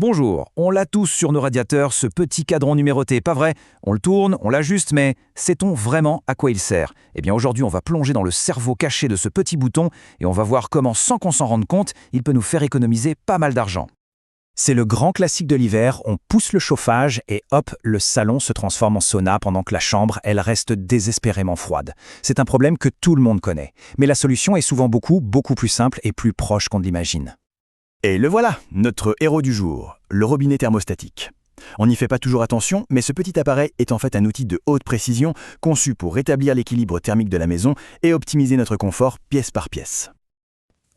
Bonjour, on l'a tous sur nos radiateurs, ce petit cadran numéroté, pas vrai? On le tourne, on l'ajuste, mais sait-on vraiment à quoi il sert? Eh bien aujourd'hui, on va plonger dans le cerveau caché de ce petit bouton et on va voir comment, sans qu'on s'en rende compte, il peut nous faire économiser pas mal d'argent. C'est le grand classique de l'hiver, on pousse le chauffage et hop, le salon se transforme en sauna pendant que la chambre, elle reste désespérément froide. C'est un problème que tout le monde connaît. Mais la solution est souvent beaucoup plus simple et plus proche qu'on ne l'imagine. Et le voilà, notre héros du jour, le robinet thermostatique. On n'y fait pas toujours attention, mais ce petit appareil est en fait un outil de haute précision conçu pour rétablir l'équilibre thermique de la maison et optimiser notre confort pièce par pièce.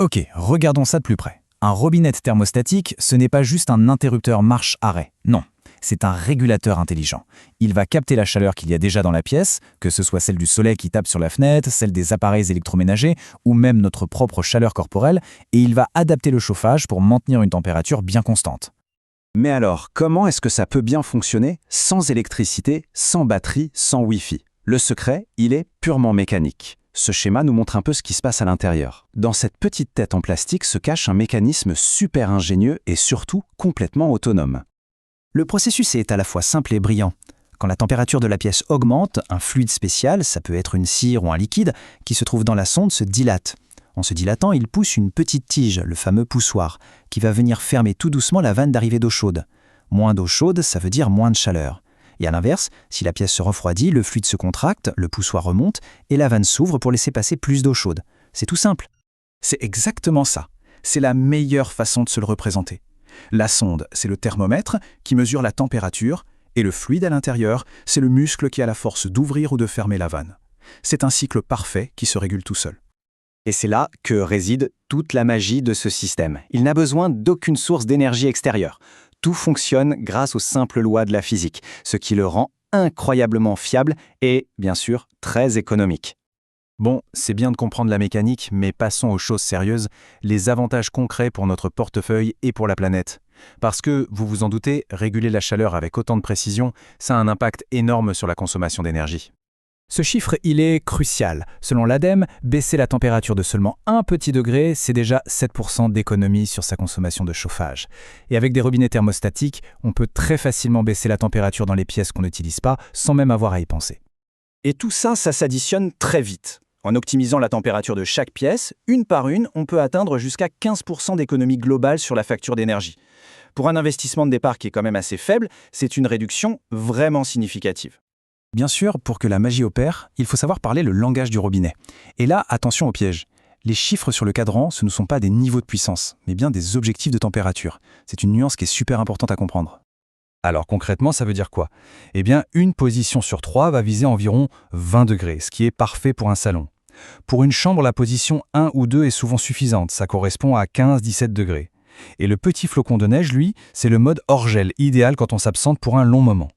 Ok, regardons ça de plus près. Un robinet thermostatique, ce n'est pas juste un interrupteur marche-arrêt. Non, c'est un régulateur intelligent. Il va capter la chaleur qu'il y a déjà dans la pièce, que ce soit celle du soleil qui tape sur la fenêtre, celle des appareils électroménagers ou même notre propre chaleur corporelle, et il va adapter le chauffage pour maintenir une température bien constante. Mais alors, comment est-ce que ça peut bien fonctionner sans électricité, sans batterie, sans Wi-Fi? Le secret, il est purement mécanique. Ce schéma nous montre un peu ce qui se passe à l'intérieur. Dans cette petite tête en plastique se cache un mécanisme super ingénieux et surtout complètement autonome. Le processus est à la fois simple et brillant. Quand la température de la pièce augmente, un fluide spécial, ça peut être une cire ou un liquide, qui se trouve dans la sonde se dilate. En se dilatant, il pousse une petite tige, le fameux poussoir, qui va venir fermer tout doucement la vanne d'arrivée d'eau chaude. Moins d'eau chaude, ça veut dire moins de chaleur. Et à l'inverse, si la pièce se refroidit, le fluide se contracte, le poussoir remonte et la vanne s'ouvre pour laisser passer plus d'eau chaude. C'est tout simple. C'est exactement ça. C'est la meilleure façon de se le représenter. La sonde, c'est le thermomètre qui mesure la température et le fluide à l'intérieur, c'est le muscle qui a la force d'ouvrir ou de fermer la vanne. C'est un cycle parfait qui se régule tout seul. Et c'est là que réside toute la magie de ce système. Il n'a besoin d'aucune source d'énergie extérieure. Tout fonctionne grâce aux simples lois de la physique, ce qui le rend incroyablement fiable et, bien sûr, très économique. Bon, c'est bien de comprendre la mécanique, mais passons aux choses sérieuses, les avantages concrets pour notre portefeuille et pour la planète. Parce que, vous vous en doutez, réguler la chaleur avec autant de précision, ça a un impact énorme sur la consommation d'énergie. Ce chiffre, il est crucial. Selon l'ADEME, baisser la température de seulement 1 petit degré, c'est déjà 7% d'économie sur sa consommation de chauffage. Et avec des robinets thermostatiques, on peut très facilement baisser la température dans les pièces qu'on n'utilise pas, sans même avoir à y penser. Et tout ça, ça s'additionne très vite. En optimisant la température de chaque pièce, une par une, on peut atteindre jusqu'à 15% d'économie globale sur la facture d'énergie. Pour un investissement de départ qui est quand même assez faible, c'est une réduction vraiment significative. Bien sûr, pour que la magie opère, il faut savoir parler le langage du robinet. Et là, attention au piège. Les chiffres sur le cadran, ce ne sont pas des niveaux de puissance, mais bien des objectifs de température. C'est une nuance qui est super importante à comprendre. Alors concrètement, ça veut dire quoi? Eh bien, une position sur 3 va viser environ 20 degrés, ce qui est parfait pour un salon. Pour une chambre, la position 1 ou 2 est souvent suffisante, ça correspond à 15-17 degrés. Et le petit flocon de neige, lui, c'est le mode hors gel, idéal quand on s'absente pour un long moment.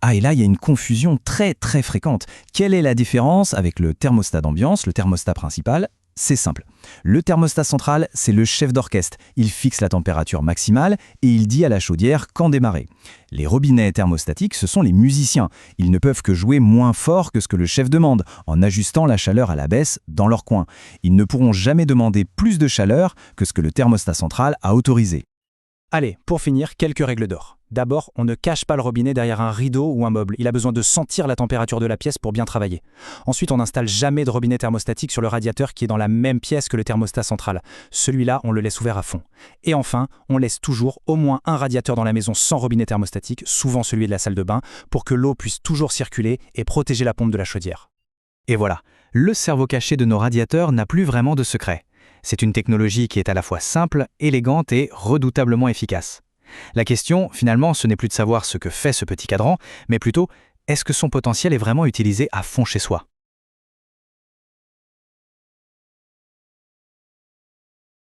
Ah, et là, il y a une confusion très fréquente. Quelle est la différence avec le thermostat d'ambiance, le thermostat principal? C'est simple. Le thermostat central, c'est le chef d'orchestre. Il fixe la température maximale et il dit à la chaudière quand démarrer. Les robinets thermostatiques, ce sont les musiciens. Ils ne peuvent que jouer moins fort que ce que le chef demande, en ajustant la chaleur à la baisse dans leur coin. Ils ne pourront jamais demander plus de chaleur que ce que le thermostat central a autorisé. Allez, pour finir, quelques règles d'or. D'abord, on ne cache pas le robinet derrière un rideau ou un meuble. Il a besoin de sentir la température de la pièce pour bien travailler. Ensuite, on n'installe jamais de robinet thermostatique sur le radiateur qui est dans la même pièce que le thermostat central. Celui-là, on le laisse ouvert à fond. Et enfin, on laisse toujours au moins un radiateur dans la maison sans robinet thermostatique, souvent celui de la salle de bain, pour que l'eau puisse toujours circuler et protéger la pompe de la chaudière. Et voilà, le cerveau caché de nos radiateurs n'a plus vraiment de secret. C'est une technologie qui est à la fois simple, élégante et redoutablement efficace. La question, finalement, ce n'est plus de savoir ce que fait ce petit cadran, mais plutôt, est-ce que son potentiel est vraiment utilisé à fond chez soi?